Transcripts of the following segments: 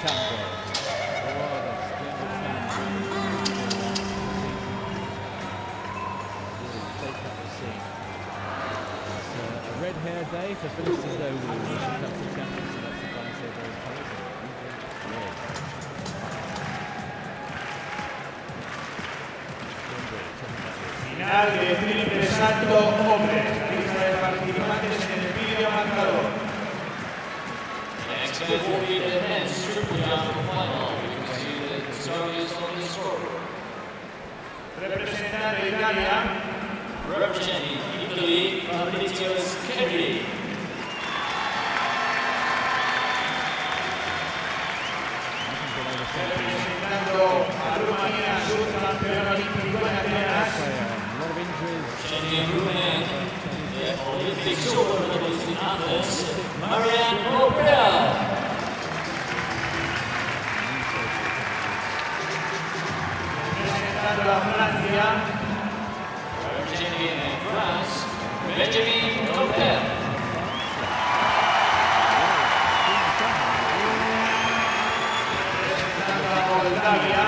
tango. What a splendid tango. Really take up the scene. It's a red hair day for Phillips Idowu, who comes to champions, so that's the guy say those colours. Final de triple salto hombres. La lista de participantes en el vídeo marcador. Next will be the men's triple jump final. You can see the stories on the scoreboard. Representante Italia. Representing Italy, Fabrizio Schegri. Representando a Rumanía, subcampeón olímpico en Atenas. Representing Romania, the Olympic silver medalist in Athens, Marianne O'Brien. Representando a Francia. Representing France, Benjamin Copel. Representando a Moldavia.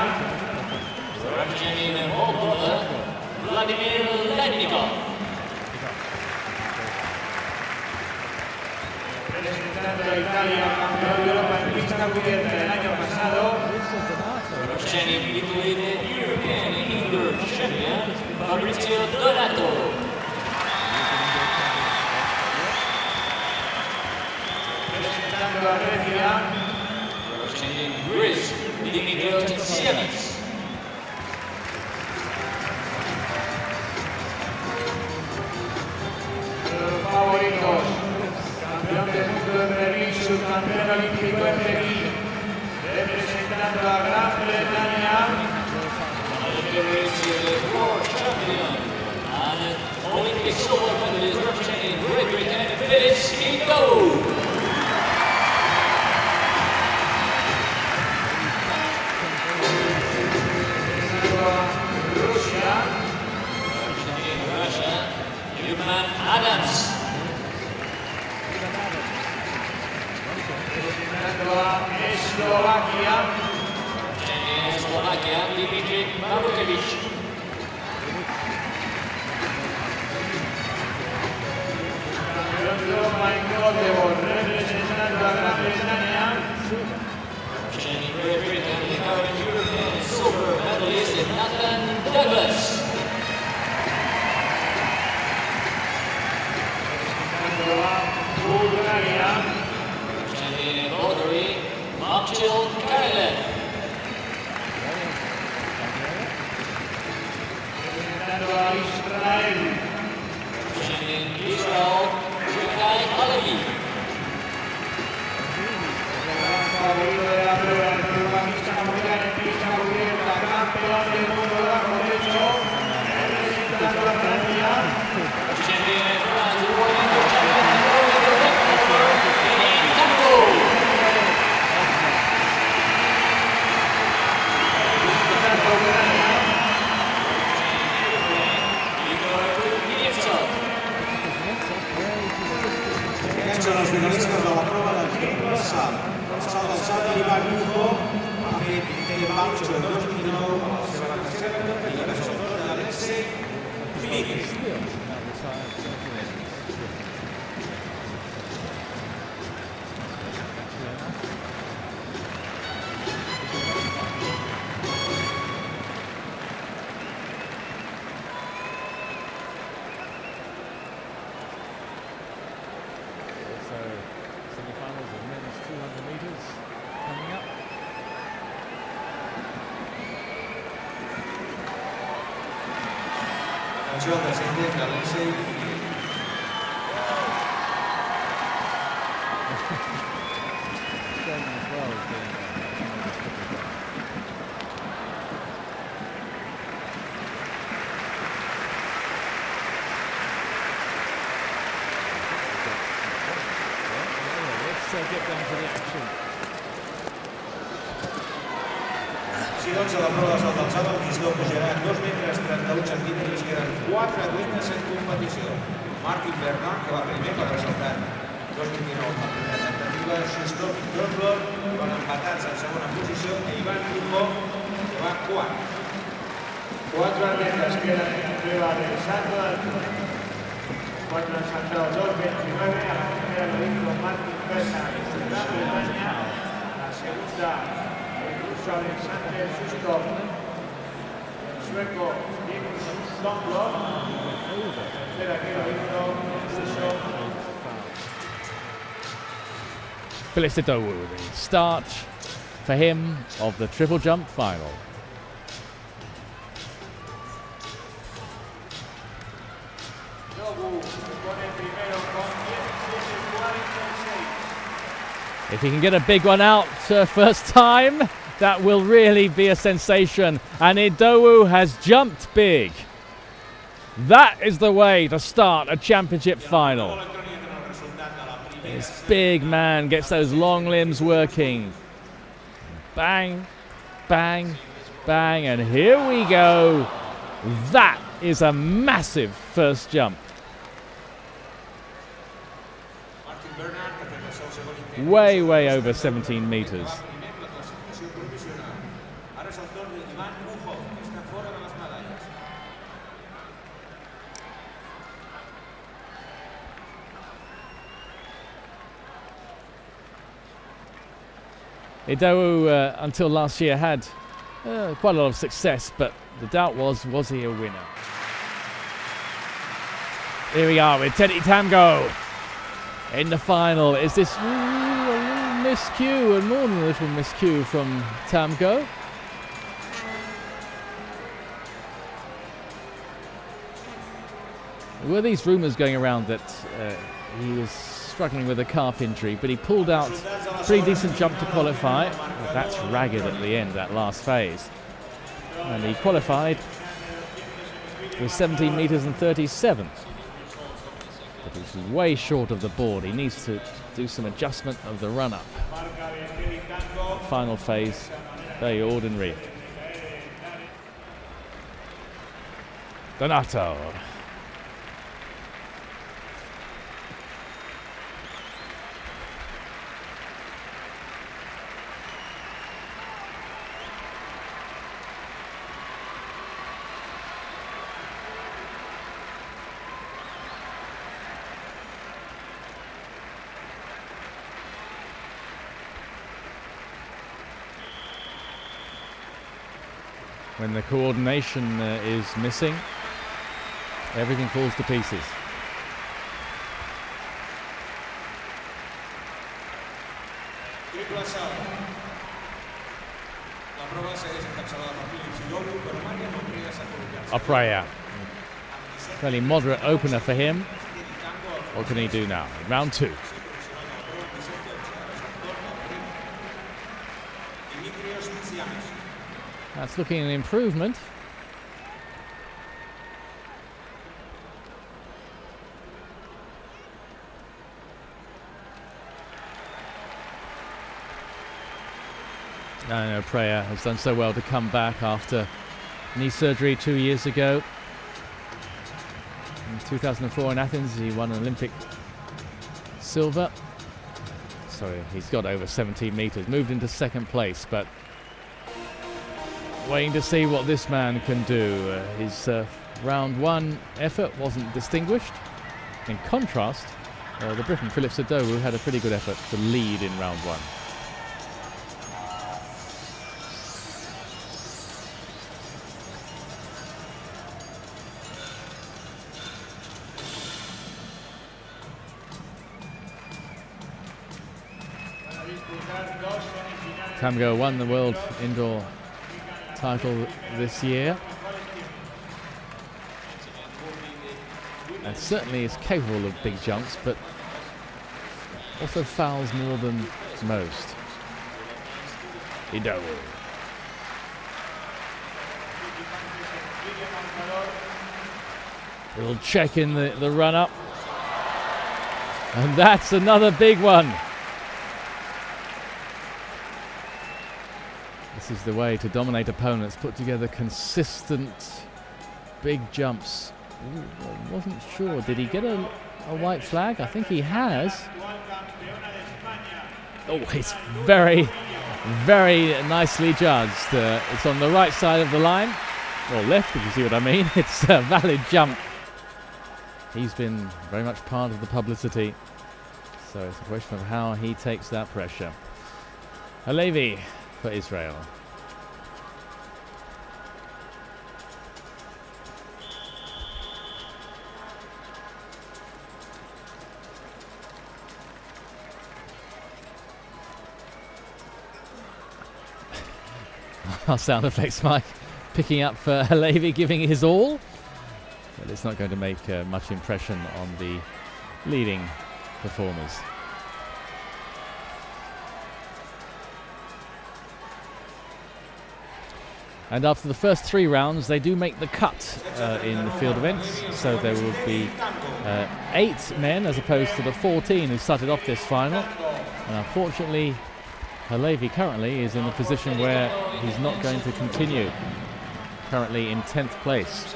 Representing Moldova, Vladimir Lednikov. Representando a Italia, campeón de Europa en pista cubierta el año pasado. Representing Italy, the European indoor champion, Fabrizio Donato. Representando a Grecia. Representing Greece, Dimitrios Tsianis. Los favoritos. Campeón del mundo en Berlín, subcampeón olímpico en Berlín. Representando a Gran Bretaña. The world champion and Olympic silver medalist representing Great Britain, Phillips Idowu. Representando a Rusia. Representing Russia, Newman Adams. Representando a Eslovaquia. Representing Slovakia, Dimitri Marukevich. Campeón de Europa en Göteborg. Representando a Gran Bretaña. Representing Great Britain, the current European silver medalist Nathan Douglas. Representando a Bulgaria. Representing Bulgaria, Marcel Kailev. Representando a Israel. Representing Israel, Rikai Halevi. Favorito de la prueba, el protagonista mundial en pista cubierta, campeón del mundo bajo techo, representando a Francia. Representing France, the world indoor champion, Kenny Tango. Representando a Ucrania. Igor Kuznetsov. Aquests són els finalistes de la prova del triple salt. El salt d'alçada li va Lugo, ha fet Telebaucho el 2019 a la seva tercera i la segona d'Alexei Philippis. Also, semi-finals of men's 200 metres coming up. Atenció al descendent d'Alexei Philippis. Seven as well as doing Let's get down to the action. Així doncs, a la prova de salt d'alçada, el pistó pujarà 2 metres 31 centímetres, queden 4 atletes en competició. Martin Bernard, que va primer, per ressaltar 2.29 la primera tentativa, Christophe Dorblor, que van empatats en segona posició, i Ivan Lujo, que va quart. 4 atletas quedan en la prueba del salto de altura. 4 han saltado 2.29, a la primera lo hizo Martin Persa de Gran Bretaña, a la segunda el ruso Alexander Sustov, el sueco Linus Stomblov, la tercera que lo hizo el ruso Phillips Idowu, the start for him of the triple jump final. If he can get a big one out first time, that will really be a sensation. And Idowu has jumped big. That is the way to start a championship final. This big man gets those long limbs working. Bang, bang, bang, and here we go. That is a massive first jump. Way, way over 17 meters. Idowu, until last year, had quite a lot of success, but the doubt was he a winner? Here we are with Teddy Tamgo in the final. Is this a little miscue, and more than a little miscue from Tamgo? There were these rumours going around that he was struggling with a calf injury, but he pulled out a pretty decent jump to qualify. That's ragged at the end, that last phase. And he qualified with 17 meters and 37. But he's way short of the board. He needs to do some adjustment of the run-up. Final phase, very ordinary. Donato. When the coordination is missing, everything falls to pieces. Apraya. Fairly moderate opener for him. What can he do now? Round 2. That's looking an improvement. I know Prayer has done so well to come back after knee surgery 2 years ago. In 2004 in Athens, he won an Olympic silver. So he's got over 17 meters, moved into second place, but waiting to see what this man can do. His round 1 effort wasn't distinguished. In contrast, the Briton Phillips Idowu had a pretty good effort to lead in round 1. Tamgo won the world indoor title this year, and certainly is capable of big jumps, but also fouls more than most. Idowu. Little check in the run-up, and that's another big one. This is the way to dominate opponents, put together consistent big jumps. Ooh, I wasn't sure, did he get a a white flag? I think he has. Oh, it's very, very nicely judged. It's on the right side of the line, or left, if you see what I mean. It's a valid jump. He's been very much part of the publicity, so it's a question of how he takes that pressure. Halevi for Israel. Our sound effects, Mike, picking up for Halevi giving his all, but it's not going to make much impression on the leading performers. And after the first 3 rounds, they do make the cut in the field events, so there will be 8 men as opposed to the 14 who started off this final. And unfortunately, Halevi currently is in a position where he's not going to continue, currently in 10th place.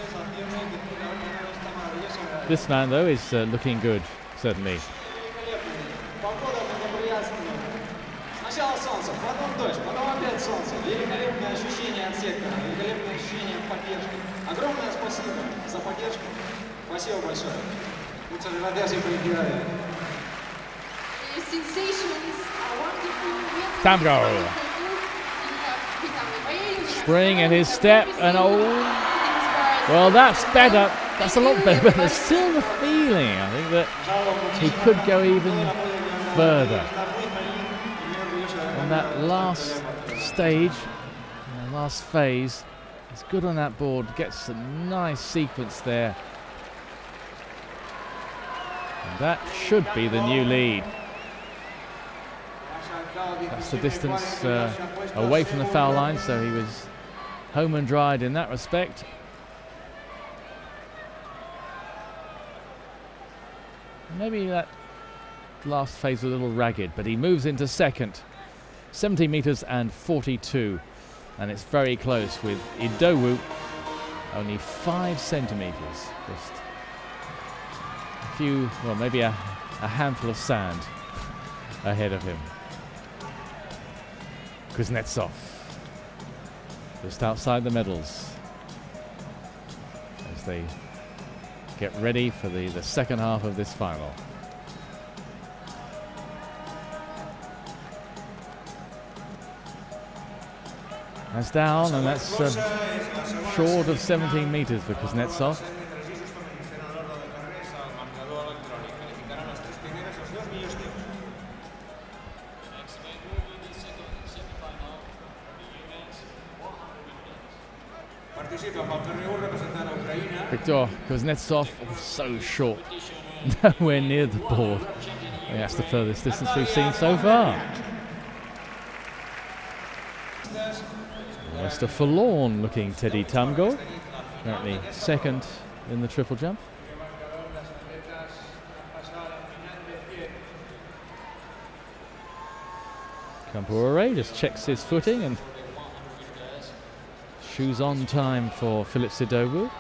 This man, though, is looking good, certainly. Tamgo. Spring in his step, and oh, well, that's better. That's a lot better, but there's still the feeling, I think, that he could go even further. On that last stage, the last phase, he's good on that board, gets a nice sequence there. And that should be the new lead. That's the distance away from the foul line, so he was home and dried in that respect. Maybe that last phase was a little ragged, but he moves into second. 17 meters and 42, and it's very close with Idowu only 5 centimeters, just a few, well, maybe a handful of sand ahead of him. Kuznetsov just outside the medals as they get ready for the second half of this final. That's down, and that's short of 17 meters for Kuznetsov. Viktor Kuznetsov, so short, nowhere near the board. That's the furthest distance we've seen so far. Almost a forlorn looking Teddy Tamgo, currently second in the triple jump. Campore just checks his footing, and shoes on time for Phillips Idowu.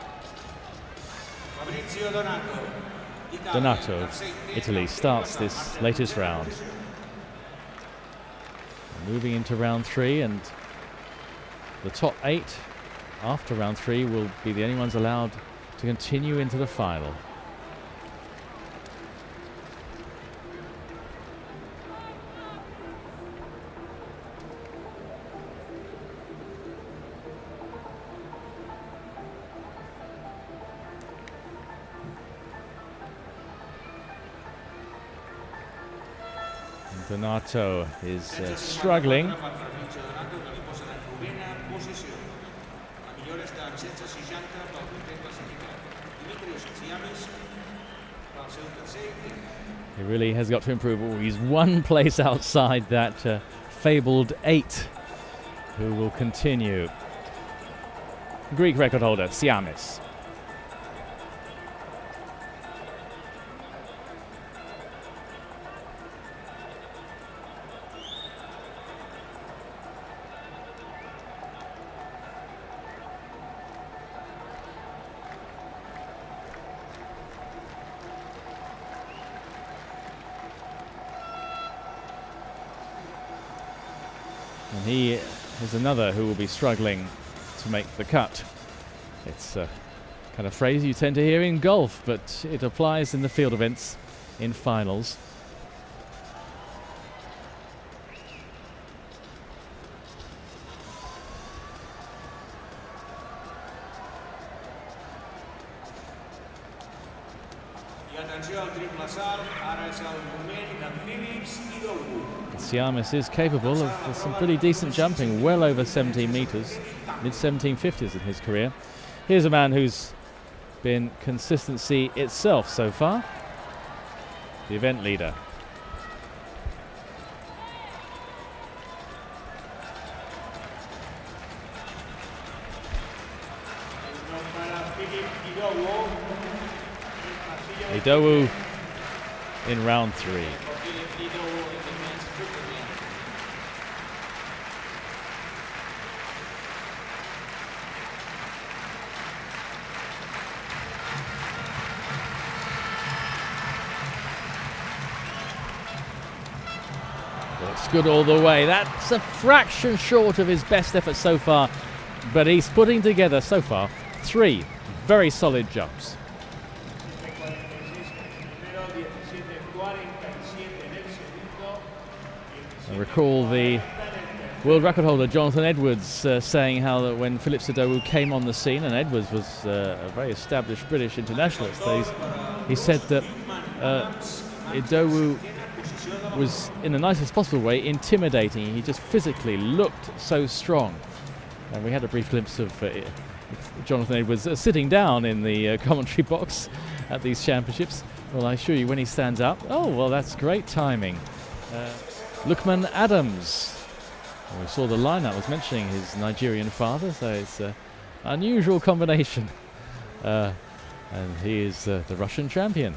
Donato of Italy starts this latest round. Moving into round 3, and the top 8 after round 3 will be the only ones allowed to continue into the final. Donato is struggling. He really has got to improve. Oh, he's one place outside that fabled 8, who will continue. Greek record holder, Siamis. And he is another who will be struggling to make the cut. It's a kind of phrase you tend to hear in golf, but it applies in the field events in finals. Siamis is capable of some pretty decent jumping, well over 17 metres, mid-1750s in his career. Here's a man who's been consistency itself so far, the event leader. Idowu in round 3. Looks good all the way. That's a fraction short of his best effort so far, but he's putting together so far 3 very solid jumps. I recall the world record holder Jonathan Edwards saying how that when Phillips Idowu came on the scene, and Edwards was a very established British internationalist, he said that Idowu was, in the nicest possible way, intimidating. He just physically looked so strong. And we had a brief glimpse of Jonathan Edwards sitting down in the commentary box at these championships. Well, I assure you, when he stands up, oh, well, that's great timing. Lukman Adams. We saw the lineup, was mentioning his Nigerian father, so it's an unusual combination. And he is the Russian champion.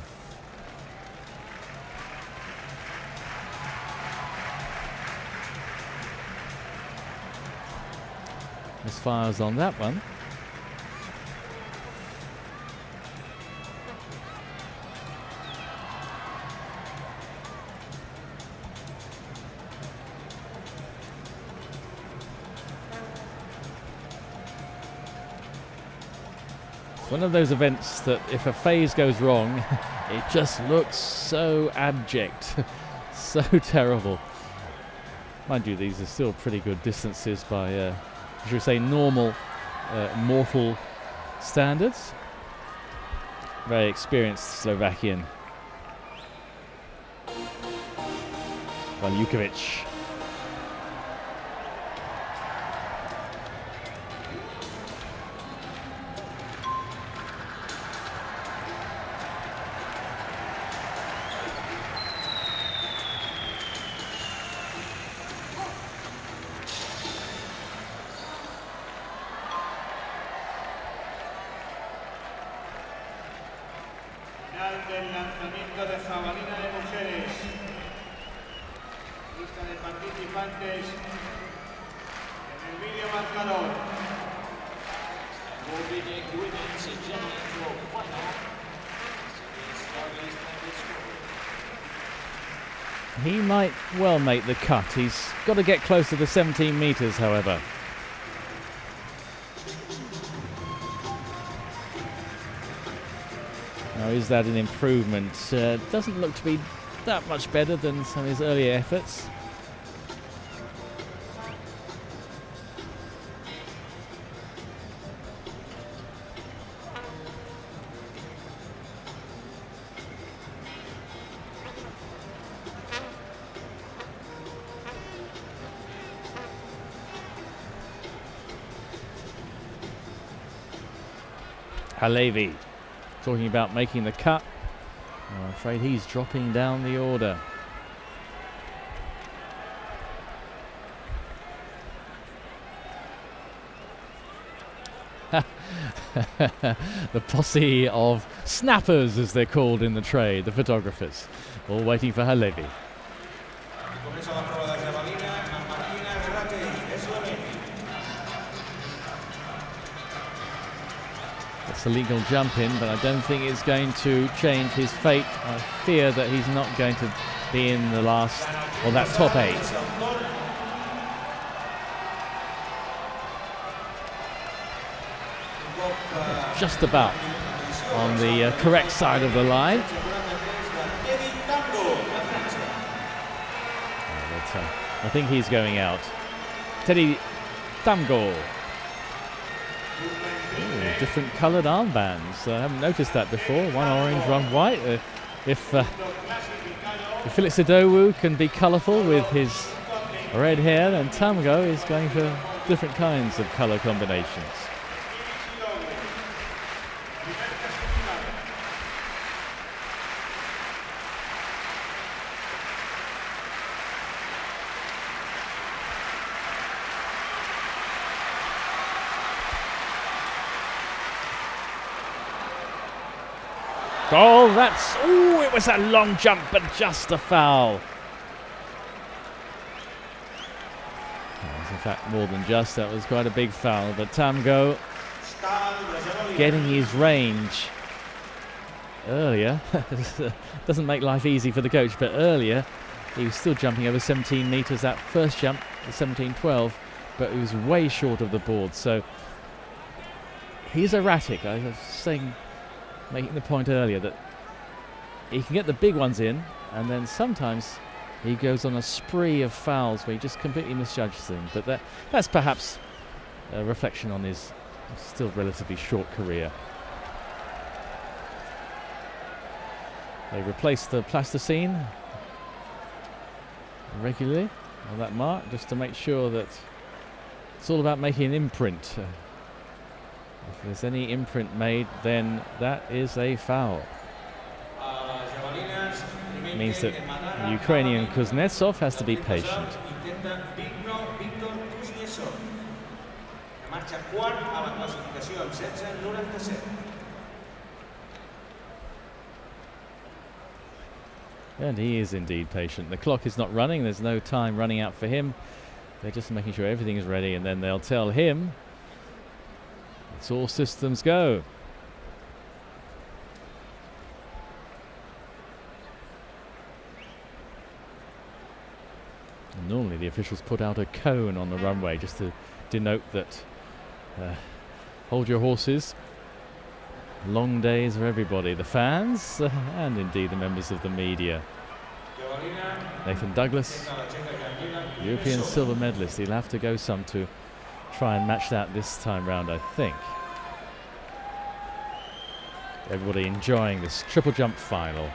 Misfires on that one. It's one of those events that if a phase goes wrong, it just looks so abject, so terrible. Mind you, these are still pretty good distances by should we say normal mortal standards. Very experienced Slovakian Valjukovic. Del lanzamiento de jabalina de mujeres. Lista de participantes en el vídeo marcador. He might well make the cut. He's got to get closer to 17 metres, however. Now, is that an improvement? Doesn't look to be that much better than some of his earlier efforts. Halevi talking about making the cut. I'm afraid he's dropping down the order. The posse of snappers, as they're called in the trade, the photographers, all waiting for Halevi. It's a legal jump in, but I don't think it's going to change his fate. I fear that he's not going to be in the last, or that top 8. just about on the correct side of the line. I think he's going out. Teddy Tamgo. Different coloured armbands. I haven't noticed that before. One orange, one white. If Phillips Idowu can be colourful with his red hair, then Tamgo is going for different kinds of colour combinations. Oh, that's... Ooh, it was a long jump, but just a foul. That was, in fact, more than just. That was quite a big foul. But Tamgo getting his range earlier. Doesn't make life easy for the coach, but earlier he was still jumping over 17 metres. That first jump, 17-12, but he was way short of the board. So he's erratic. I was saying... making the point earlier that he can get the big ones in, and then sometimes he goes on a spree of fouls where he just completely misjudges them. But that's perhaps a reflection on his still relatively short career. They replace the plasticine regularly on that mark just to make sure that it's all about making an imprint. If there's any imprint made, then that is a foul. It means that Ukrainian Kuznetsov has to be patient. And he is indeed patient. The clock is not running. There's no time running out for him. They're just making sure everything is ready, and then they'll tell him it's all systems go. And normally the officials put out a cone on the runway just to denote that hold your horses. Long days for everybody, the fans and indeed the members of the media. Nathan Douglas, European silver medalist. He'll have to go some to try and match that this time round, I think. Everybody enjoying this triple jump final.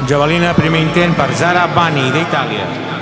Javelina, primer intent per Zara Bani d'Itàlia.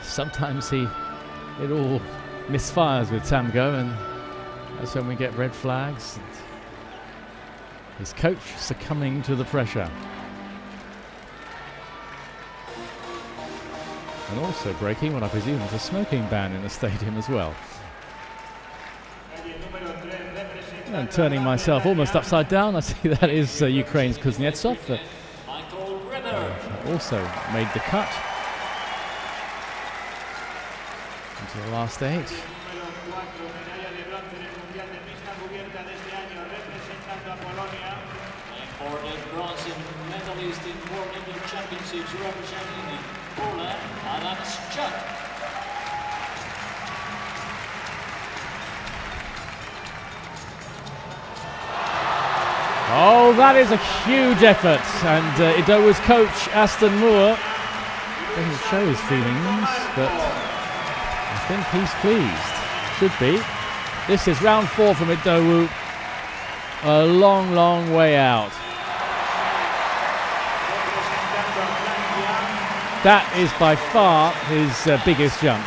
Sometimes it all misfires with Tamgo, and that's when we get red flags. His coach succumbing to the pressure. And also breaking what I presume is a smoking ban in the stadium as well. And turning myself almost upside down, I see that is Ukraine's Kuznetsov. Also made the cut into the last 8. For the bronze medalist in World Indoor Championships representing Poland, Adam's Chuck. Oh, that is a huge effort, and Idowu's coach, Aston Moore, doesn't show his feelings, but I think he's pleased. Should be. This is round 4 from Idowu. A long, long way out. That is by far his biggest jump.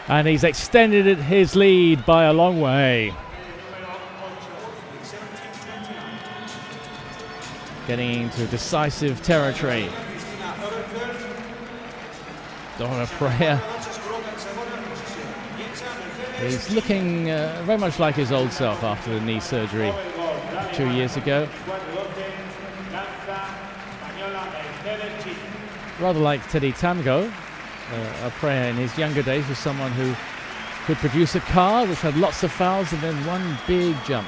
And he's extended his lead by a long way. Getting into decisive territory. Dora Preya is looking very much like his old self after the knee surgery 2 years ago. Rather like Teddy Tamgo. Preya in his younger days was someone who could produce a car which had lots of fouls and then one big jump.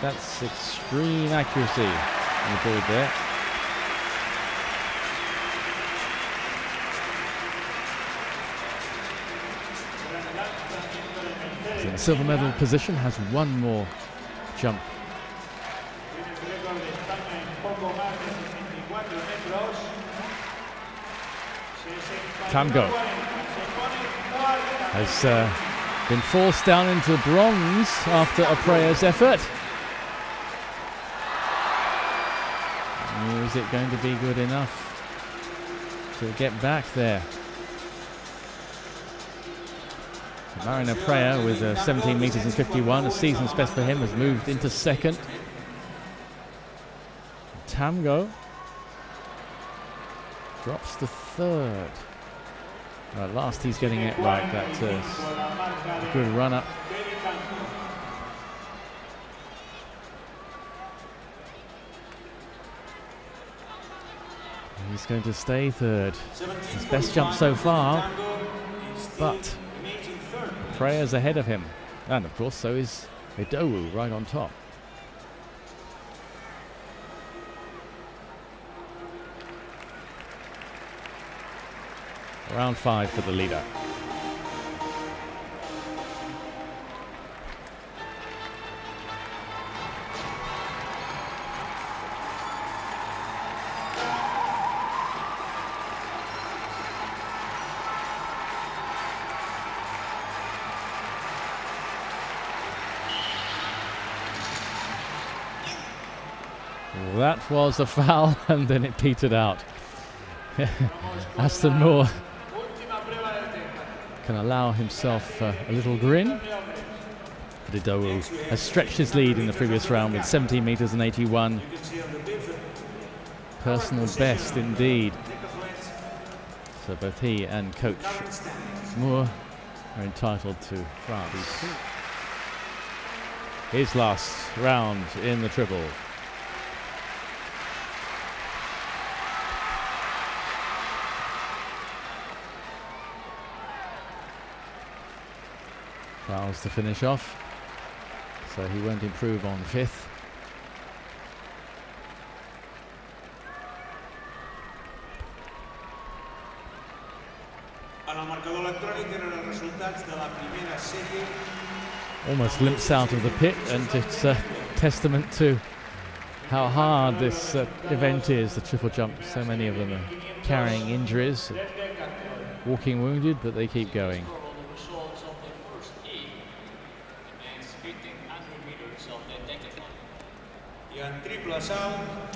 That's extreme accuracy on the board there. He's in the silver medal position, has one more jump. Tamgo has been forced down into bronze after Preya's effort. Is it going to be good enough to get back there? So Marina Preya with 17 meters and 51, a season's best for him, has moved into second. Tamgo drops to third. At last he's getting it right. That's a good run up. He's going to stay third. His best jump so far, but Preya's ahead of him. And of course so is Idowu right on top. Round 5 for the leader. Well, that was a foul and then it petered out. Aston Moore can allow himself a little grin. But Idowu has stretched his lead in the previous round with 17 meters and 81. Personal best indeed. So both he and coach Moore are entitled to France. His last round in the triple. Fouls to finish off, so he won't improve on 5th. Almost limps out of the pit, and it's a testament to how hard this event is, the triple jump. So many of them are carrying injuries, walking wounded, but they keep going.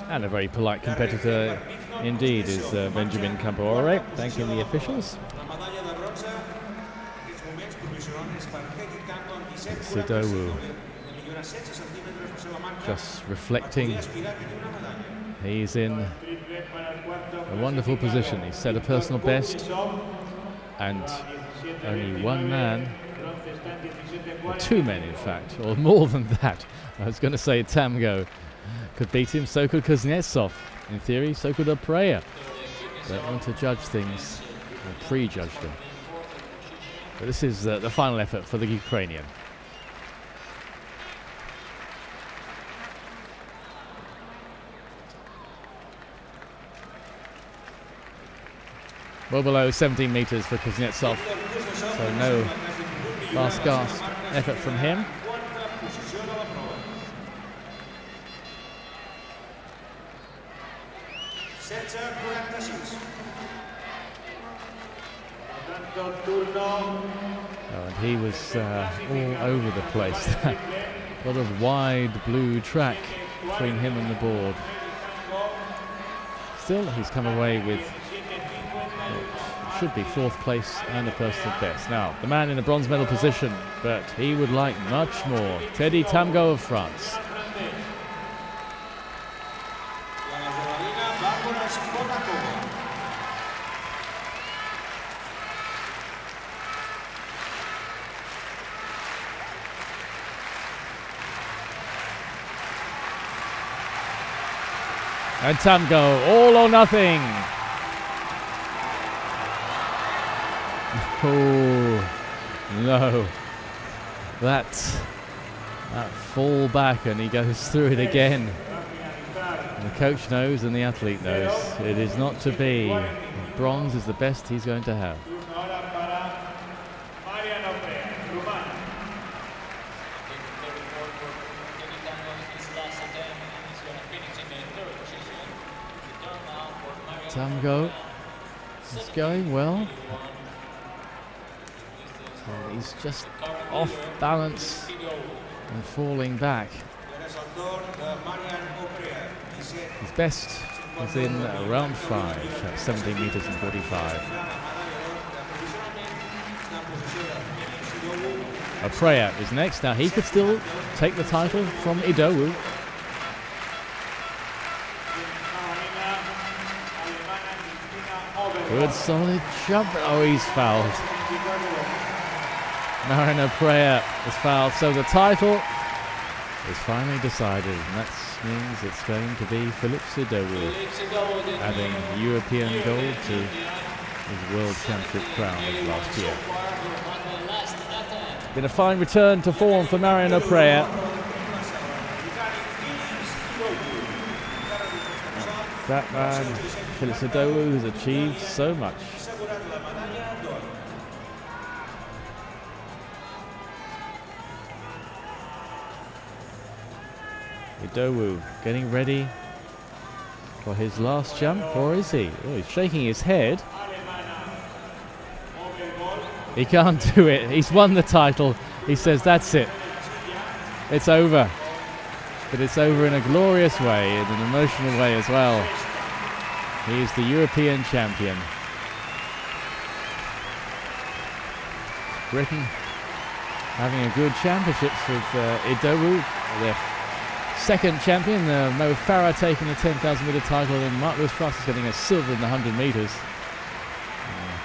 And a very polite competitor indeed is Benjamin Campoore, thanking the officials. Idowu just reflecting. He's in a wonderful position. He's set a personal best, and only one man, or two men in fact, or more than that. I was going to say Tamgo could beat him, so could Kuznetsov. In theory, so could Opraya. They want to judge things, or prejudge them. But this is the final effort for the Ukrainian. Well below 17 meters for Kuznetsov, so no last gasp effort from him. Oh, and he was all over the place. A lot of wide blue track between him and the board. Still, he's come away with what should be 4th place and a personal best. Now, the man in the bronze medal position, but he would like much more. Teddy Tamgo of France. And Tamgo, all or nothing. Oh, no. That fall back, and he goes through it again. And the coach knows and the athlete knows it is not to be. Bronze is the best he's going to have. Tamgo is going well. So he's just off balance and falling back. His best is in round 5 at 17 meters and 45. Opraya is next. Now he could still take the title from Idowu. Good solid jump. Oh, he's fouled. Marion Opraya is fouled. So the title is finally decided. And that means it's going to be Phillips Idowu, adding European gold to his World Championship crown of last year. Been a fine return to form for Marion Opraya. That man, Phillips Idowu, has achieved so much. Idowu getting ready for his last jump, or is he? Oh, he's shaking his head. He can't do it. He's won the title. He says that's it. It's over. But it's over in a glorious way, in an emotional way as well. He is the European champion. Britain having a good championships with Idowu, their second champion. Mo Farah taking the 10,000 meter title, and Mark Lewis Francis getting a silver in the 100 meters.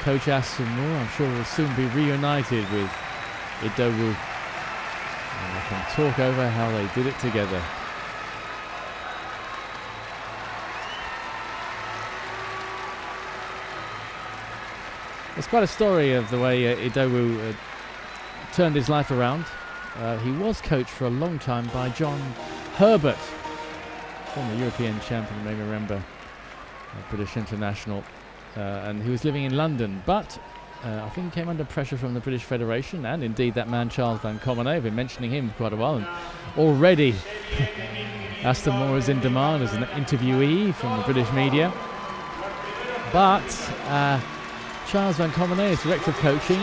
Coach Aston Moore, I'm sure, will soon be reunited with Idowu. And they can talk over how they did it together. It's quite a story of the way Idowu turned his life around. He was coached for a long time by John Herbert, former European champion, you may remember, British international, and he was living in London, but I think he came under pressure from the British Federation, and indeed that man Charles van Commenay. I've been mentioning him for quite a while, and already Aston Moore is in demand as an interviewee from the British media. But Charles van Commenay is director of coaching,